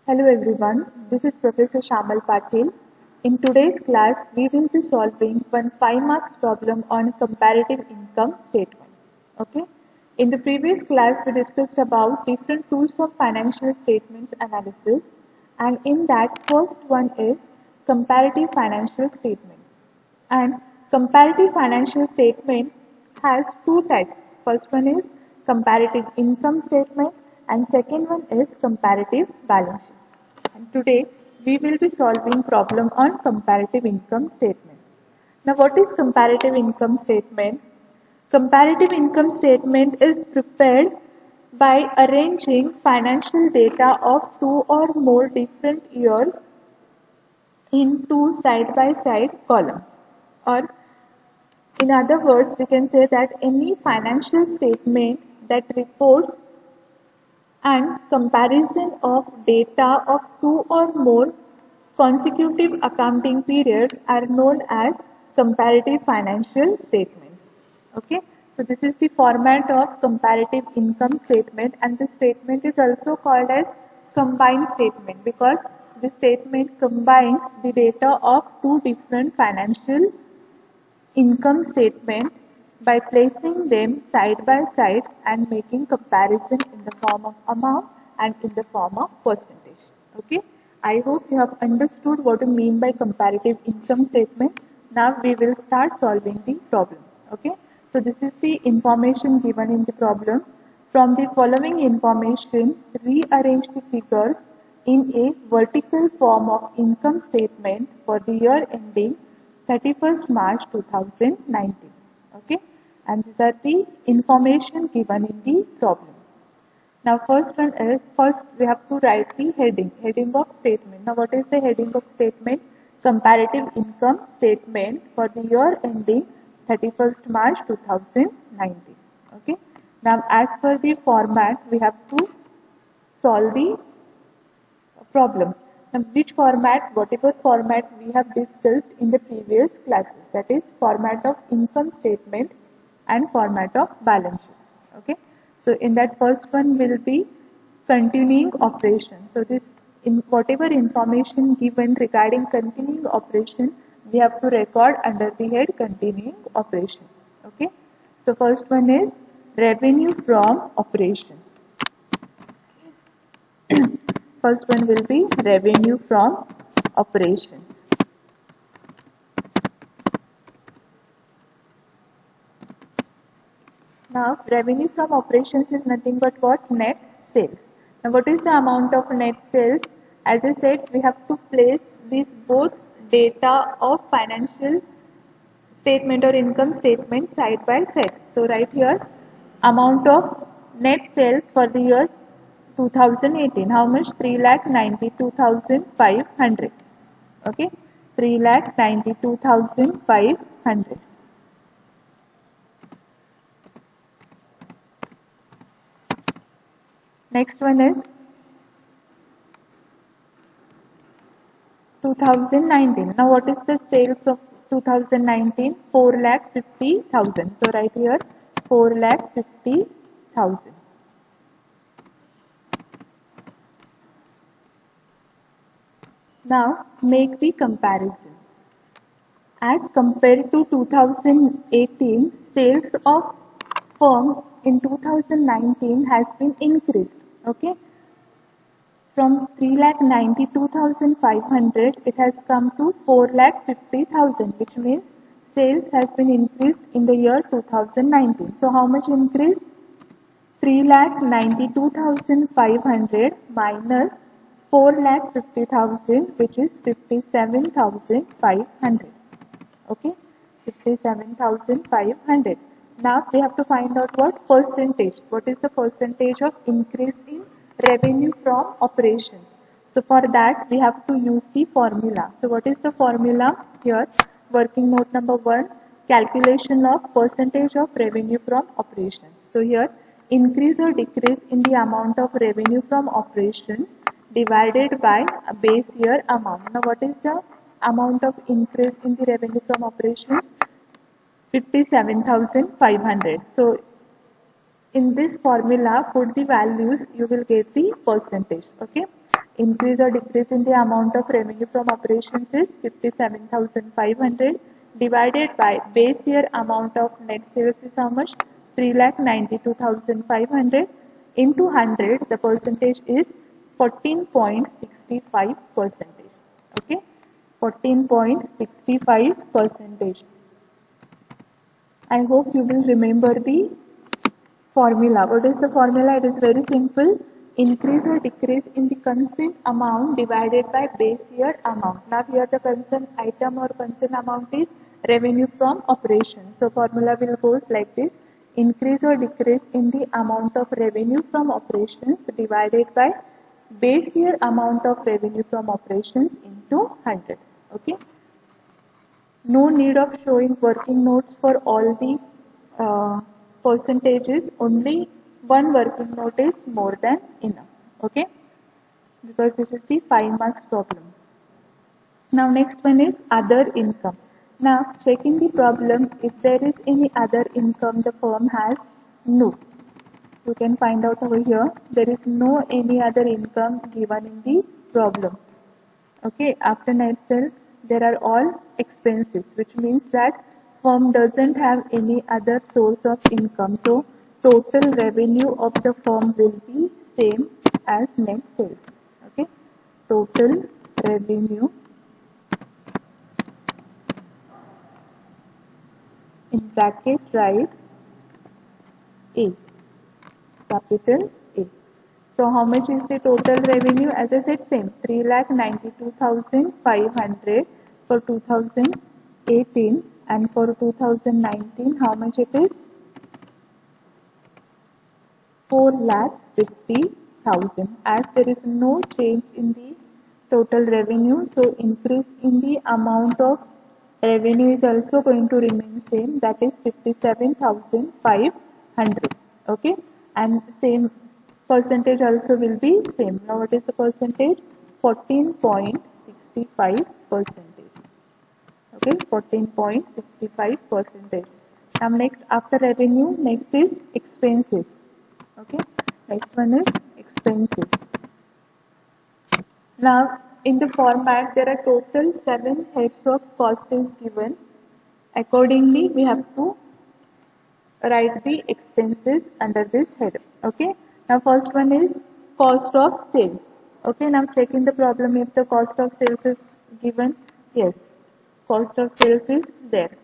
Hello everyone, this is Professor Shamal Patil. In today's class, we will be solving one 5 marks problem on comparative income statement. Okay. In the previous class, we discussed about different tools of financial statements analysis, and in that first one is comparative financial statements. And comparative financial statement has two types. First one is comparative income statement and second one is comparative balance sheet. And today we will be solving problem on comparative income statement. Now what is comparative income statement? Comparative income statement is prepared by arranging financial data of two or more different years in two side-by-side columns. Or in other words, we can say that any financial statement that reports and comparison of data of two or more consecutive accounting periods are known as comparative financial statements. Okay, so this is the format of comparative income statement, and this statement is also called as combined statement because this statement combines the data of two different financial income statement by placing them side by side and making comparison in the form of amount and in the form of percentage. Okay, I hope you have understood what we mean by comparative income statement. Now we will start solving the problem. Okay, so this is the information given in the problem. From the following information, rearrange the figures in a vertical form of income statement for the year ending 31st March 2019. Okay, and these are the information given in the problem. Now first we have to write the heading of statement. Now what is the heading of statement? Comparative income statement for the year ending 31st March 2019. Okay, now as per the format we have to solve the problem. Now, which format? Whatever format we have discussed in the previous classes, that is format of income statement and format of balance sheet. Okay, so in that first one will be continuing operation. So this whatever information given regarding continuing operation, we have to record under the head continuing operation. Okay, so first one is revenue from operations. First one will be revenue from operations. Now, revenue from operations is nothing but what? Net sales. Now, what is the amount of net sales? As I said, we have to place these both data of financial statement or income statement side by side. So, right here, amount of net sales for the year 2018, how much? 3,92,500. Okay, 3,92,500. Next one is 2019. Now what is the sales of 2019? 4,50,000. So right here 4,50,000. Now make the comparison. As compared to 2018, sales of firm in 2019 has been increased. Okay, from 3,92,500 it has come to 4,50,000, which means sales has been increased in the year 2019. So how much increase? 3,92,500 minus 4,50,000, which is 57,500. Okay, 57,500. Now we have to find out what percentage. What is the percentage of increase in revenue from operations? So for that we have to use the formula. So what is the formula here? Working note number 1, calculation of percentage of revenue from operations. So here increase or decrease in the amount of revenue from operations divided by a base year amount. Now what is the amount of increase in the revenue from operations? 57,500. So in this formula put the values, you will get the percentage. Okay, increase or decrease in the amount of revenue from operations is 57,500 divided by base year amount of net sales is how much? 3,92,500 into 100, the percentage is 14.65 percentage. Okay, 14.65 percentage. I hope you will remember the formula. What is the formula? It is very simple. Increase or decrease in the concerned amount divided by base year amount. Now here the concerned item or concerned amount is revenue from operations. So formula will goes like this. Increase or decrease in the amount of revenue from operations divided by base year amount of revenue from operations into 100. Okay. No need of showing working notes for all the percentages. Only one working note is more than enough. Okay, because this is the 5 marks problem. Now next one is other income. Now checking the problem, if there is any other income the firm has, no. You can find out over here. There is no any other income given in the problem. Okay, after net sales there are all expenses, which means that firm doesn't have any other source of income. So total revenue of the firm will be same as net sales. Okay, total revenue in bracket write A, capital A. So how much is the total revenue? As I said, same 3,92,500 for 2018, and for 2019 how much it is? 4,50,000. As there is no change in the total revenue, so increase in the amount of revenue is also going to remain same, that is 57,500. Okay, and same percentage also will be same. Now what is the percentage? 14.65 percentage. Okay, 14.65 percentage. Now next, after revenue, next is expenses. Okay, next one is expenses. Now in the format there are total 7 heads of cost is given. Accordingly we have to write the expenses under this head. Okay, now first one is cost of sales. Okay, now check in the problem if the cost of sales is given. Yes, cost of sales is there.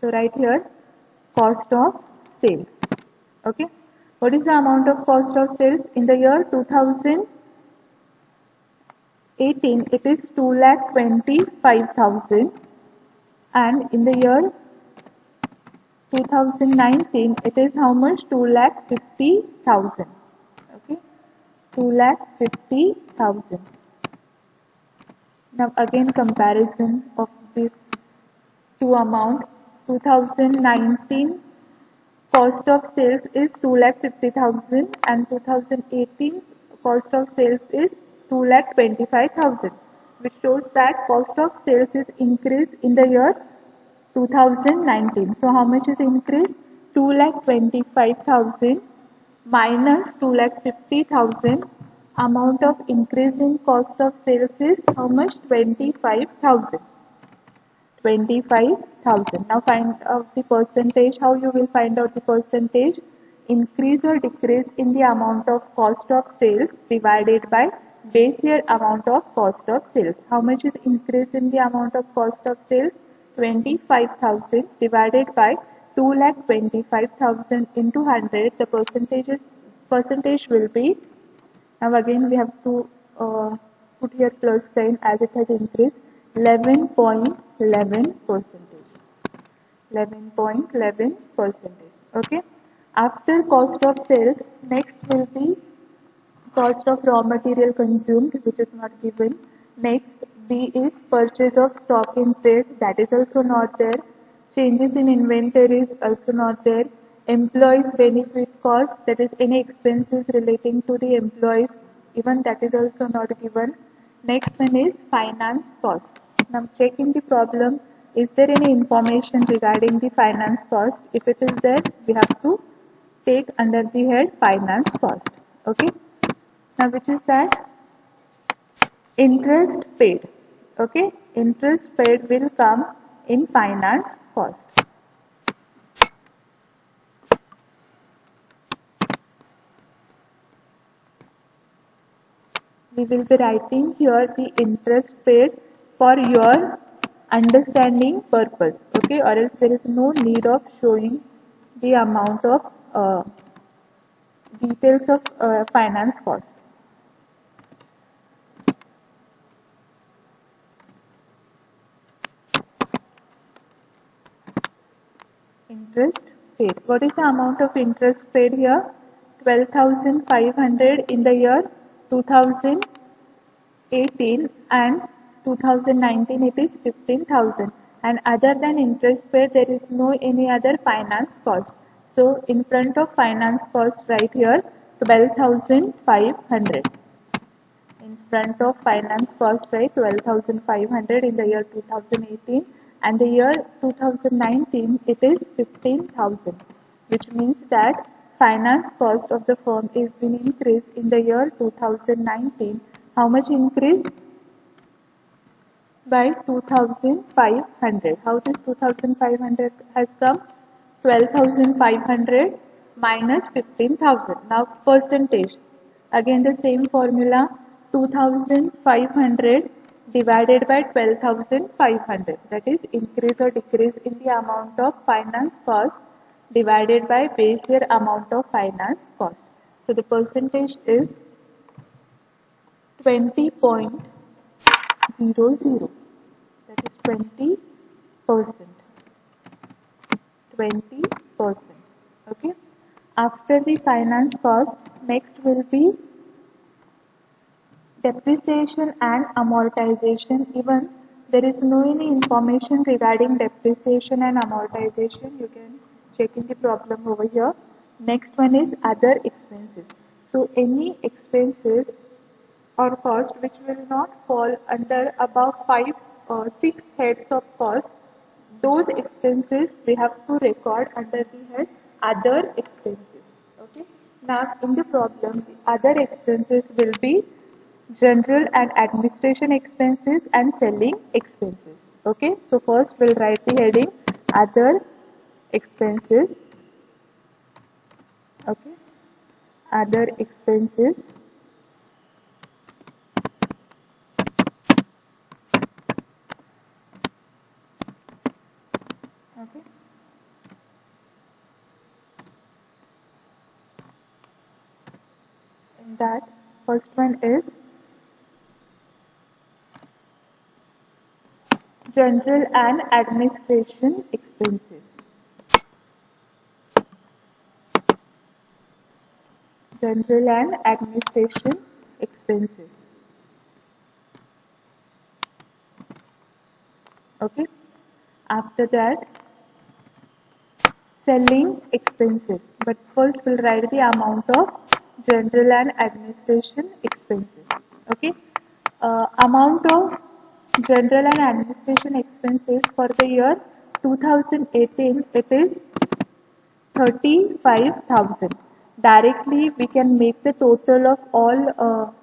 So write here cost of sales. Okay, what is the amount of cost of sales in the year 2018? It is 2,25,000, and in the year 2019 it is how much? 2,50,000. Okay, 2,50,000. Now again comparison of this two amount. 2019 cost of sales is 2,50,000 and 2018 cost of sales is 2,25,000, which shows that cost of sales is increased in the year 2019. So how much is increased? 2,25,000 minus 2,50,000. Amount of increase in cost of sales is how much? 25,000. 25,000. Now find out the percentage. How you will find out the percentage? Increase or decrease in the amount of cost of sales divided by base year amount of cost of sales. How much is increase in the amount of cost of sales? 25,000 divided by 2,25,000 into 100. The percentage will be, now again we have to put here plus sign as it has increased, 11.11 percentage. 11.11 percentage. Okay. After cost of sales, next will be cost of raw material consumed, which is not given. Next, B is purchase of stock in trade, that is also not there. Changes in inventory is also not there. Employees benefit cost, that is any expenses relating to the employees, even that is also not given. Next one is finance cost. Now checking the problem, is there any information regarding the finance cost? If it is there, we have to take under the head finance cost. Okay. Now which is that? Interest paid. Okay, interest paid will come in finance cost. We will be writing here the interest paid for your understanding purpose, okay, or else there is no need of showing the amount of details of finance cost. Interest paid. What is the amount of interest paid here? 12,500 in the year 2018 and 2019 it is 15,000. And other than interest paid, there is no any other finance cost. So in front of finance cost right here 12,500. In front of finance cost right 12,500 in the year 2018 and the year 2019 it is 15,000, which means that finance cost of the firm is been increased in the year 2019. How much increase? By 2,500. How this 2,500 has come? 12,500 minus 15,000. Now percentage. Again the same formula. 2,500 divided by 12,500. That is increase or decrease in the amount of finance cost divided by base year amount of finance cost. So the percentage is 20.00. That is 20%. 20%. Okay. After the finance cost, next will be depreciation and amortization. Even there is no any information regarding depreciation and amortization. You can check in the problem over here. Next one is other expenses. So any expenses or cost which will not fall under above 5 or 6 heads of cost, those expenses we have to record under the head other expenses. Okay. Now in the problem, the other expenses will be general and administration expenses and selling expenses. Okay. So first we'll write the heading other expenses. Okay. Other expenses. Okay. In that, first one is general and administration expenses. General and administration expenses. Okay. After that, selling expenses. But first we'll write the amount of general and administration expenses. Okay. Amount of general and administration expenses for the year 2018, it is 35,000. Directly we can make the total of all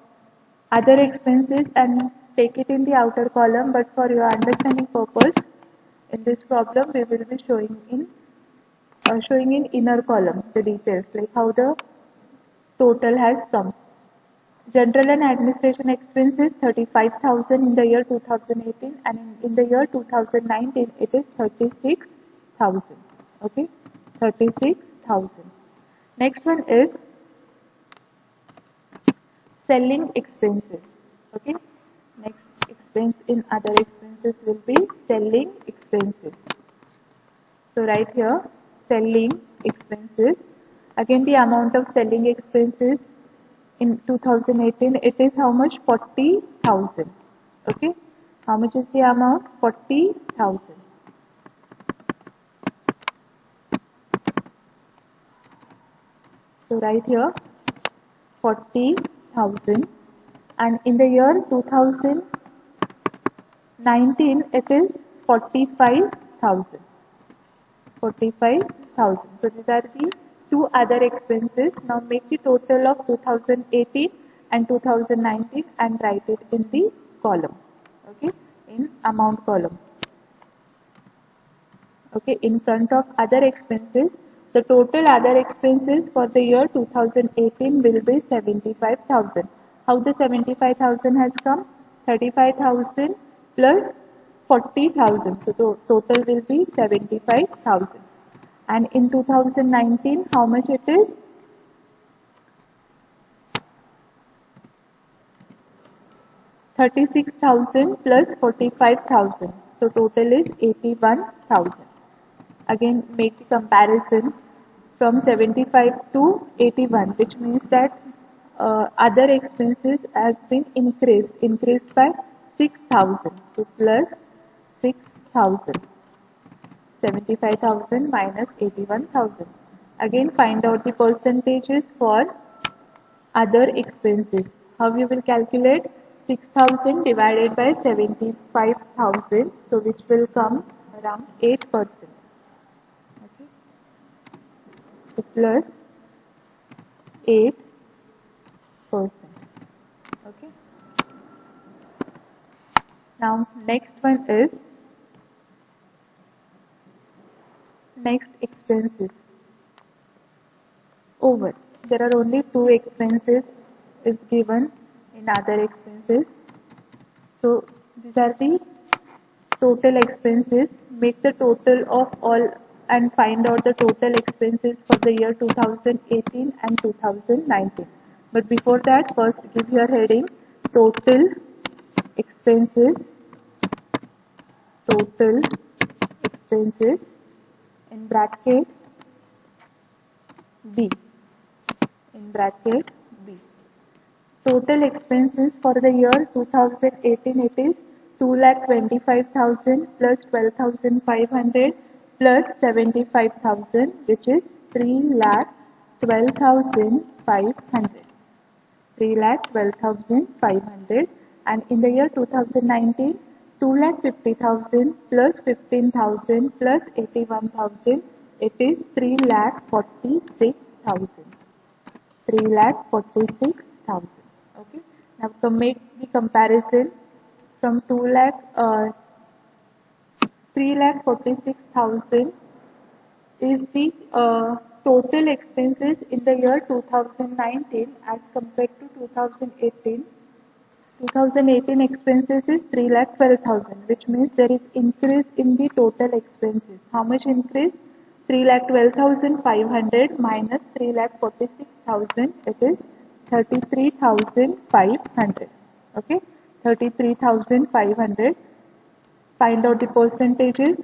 other expenses and take it in the outer column, but for your understanding purpose in this problem we will be showing in inner column the details like how the total has come. General and administration expenses 35,000 in the year 2018 and in the year 2019 it is 36,000. Okay, 36,000. Next one is selling expenses. Okay, next expense in other expenses will be selling expenses. So right here selling expenses. Again the amount of selling expenses in 2018 it is how much? 40,000. Okay, how much is the amount? 40,000. So right here 40,000 and in the year 2019 it is 45,000. 45,000. So these are the two other expenses. Now make the total of 2018 and 2019 and write it in the column, okay, in amount column. Okay, in front of other expenses, the total other expenses for the year 2018 will be 75,000. How the 75,000 has come? 35,000 plus 40,000. So the total will be 75,000. And in 2019, how much it is? 36,000 plus 45,000. So total is 81,000. Again, make the comparison from 75 to 81, which means that other expenses has been increased by 6,000. So plus 6,000. 75,000 minus 81,000. Again, find out the percentages for other expenses. How you will calculate? 6,000 divided by 75,000, so which will come around 8%. Okay. So plus 8%. Okay. Now next one is next expenses. Over. There are only two expenses is given in other expenses. So these are the total expenses. Make the total of all and find out the total expenses for the year 2018 and 2019. But before that, first give your heading total expenses. Total expenses in bracket B. In bracket B. Total expenses for the year 2018, it is 2,25,000 plus 12,500 plus 75,000, which is 3,12,500. 3,12,500. And in the year 2019, 2,50,000 plus 15,000 plus 81,000, it is 3,46,000. 3,46,000. Okay. Now to make the comparison from 3,46,000 is the total expenses in the year 2019 as compared to 2018. 2018 expenses is 3,12,000, which means there is increase in the total expenses. How much increase? 3,12,500 minus 3,46,000, it is 33,500. Okay, 33,500. Find out the percentages.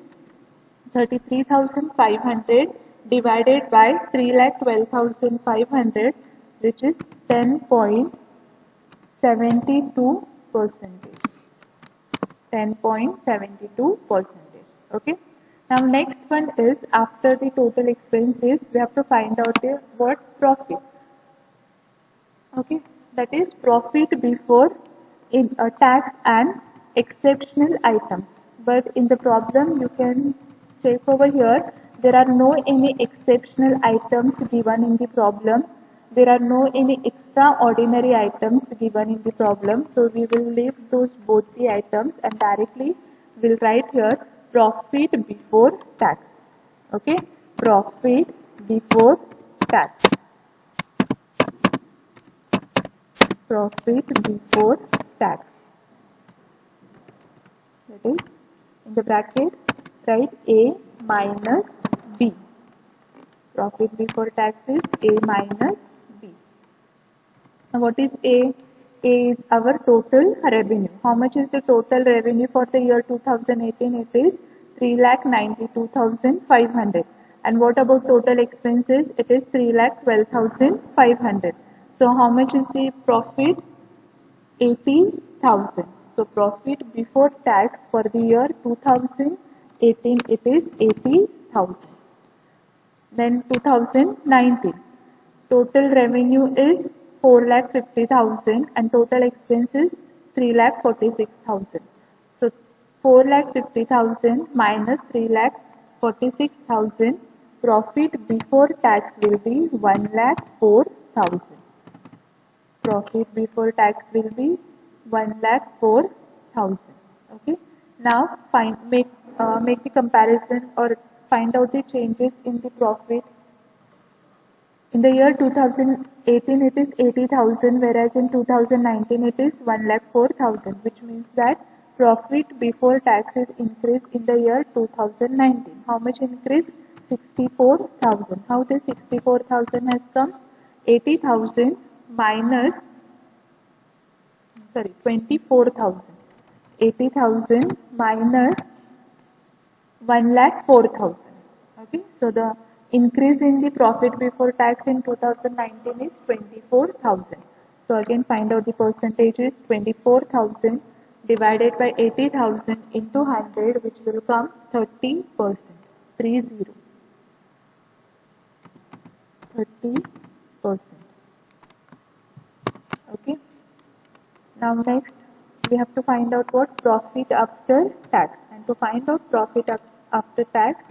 33,500 divided by 3,12,500, which is 10.72 percentage. 10.72 percentage. Okay. Now next one is after the total expenses, we have to find out the what profit. Okay, that is profit before in tax and exceptional items. But in the problem, you can check over here. There are no any exceptional items given in the problem. There are no any extraordinary items given in the problem. So we will leave those both the items and directly will write here profit before tax. Okay, profit before tax. Profit before tax. That is in the bracket write A minus B. Profit before tax is A minus B. Now what is A? A is our total revenue. How much is the total revenue for the year 2018? It is 3,92,500. And what about total expenses? It is 3,12,500. So how much is the profit? 80,000. So profit before tax for the year 2018, it is 80,000. Then 2019, total revenue is 4,50,000 and total expenses 3,46,000. So 4,50,000 minus 3,46,000, profit before tax will be 1,04,000. profit before tax will be 1,04,000. Okay. Now make the comparison or find out the changes in the profit. In the year 2018 it is 80,000, whereas in 2019 it is 1,04,000, which means that profit before tax is increased in the year 2019. How much increase? 64,000. How this 64,000 has come? 80,000 minus 24,000. 80,000 minus 1,04,000. Okay, so the increase in the profit before tax in 2019 is 24,000. So again find out the percentages. 24,000 divided by 80,000 into 100, which will come 30%. 30%. Okay. Now next we have to find out what profit after tax, and to find out profit after tax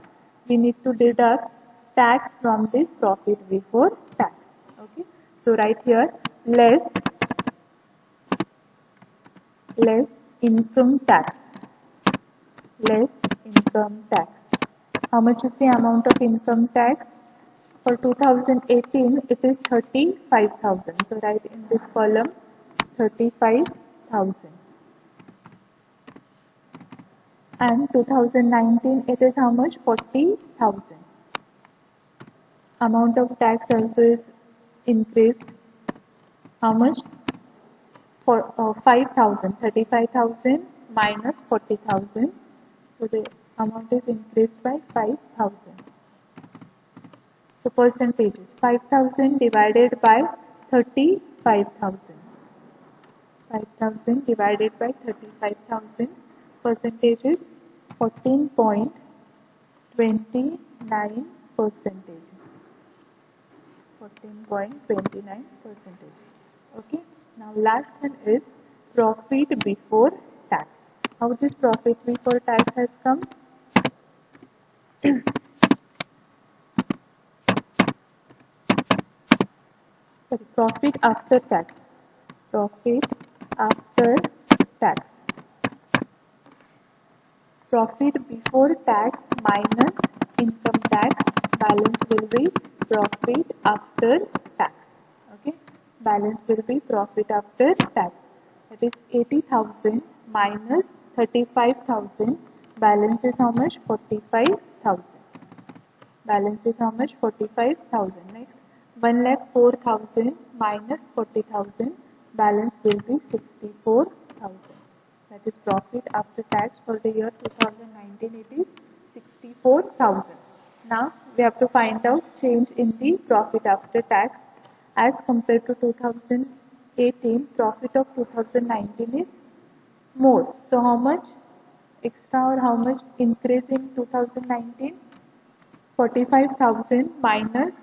we need to deduct tax from this profit before tax. Okay, so right here less income tax. How much is the amount of income tax? For 2018 it is 35,000. So write in this column 35,000. And 2019 it is how much? 40,000. Amount of tax also is increased. How much? For 5,000. 35,000 minus 40,000. So the amount is increased by 5,000. So percentages. 5,000 divided by 35,000. 5,000 divided by 35,000. Percentages 14.29 percentages. 14.29 percentages. Okay. Now last one is profit before tax. How this profit before tax has come? Profit after tax. Profit after tax. Profit before tax minus income tax. Balance will be profit after tax. Okay. Balance will be profit after tax. That is 80,000 minus 35,000. Balance is how much? 45,000. Balance is how much? 45,000. Next, 1,04,000 minus 40,000. Balance will be 64,000. That is profit after tax for the year 2019. It is 64,000. Now we have to find out change in the profit after tax as compared to 2018. Profit of 2019 is more. So how much extra or how much increase in 2019? 45,000 minus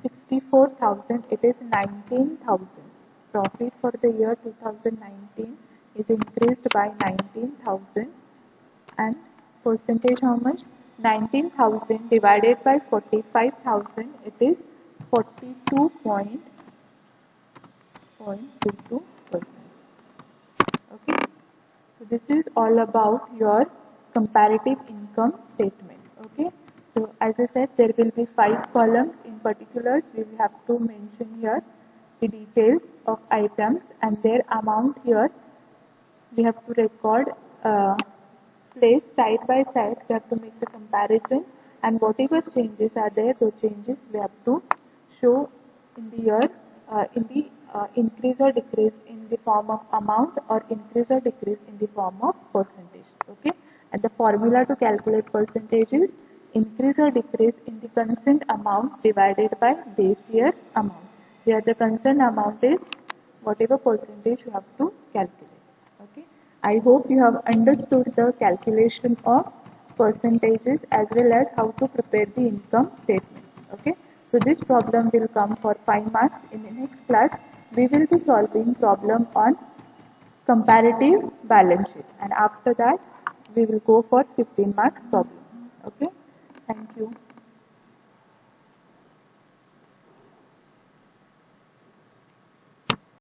64,000, it is 19,000. Profit for the year 2019 is increased by 19,000, and percentage how much? 19,000 divided by 45,000, it is 42.22%. Okay, so this is all about your comparative income statement. Okay, so as I said, there will be 5 columns. In particulars, we will have to mention here the details of items and their amount. Here we have to record, place side by side. We have to make the comparison, and whatever changes are there, those changes we have to show in the year, increase or decrease in the form of amount, or increase or decrease in the form of percentage. Okay, and the formula to calculate percentage is increase or decrease in the concerned amount divided by base year amount. Here the concerned amount is whatever percentage you have to calculate. Okay, I hope you have understood the calculation of percentages as well as how to prepare the income statement. Okay, so this problem will come for 5 marks. In the next class, we will be solving problem on comparative balance sheet, and after that we will go for 15 marks problem. Okay, thank you.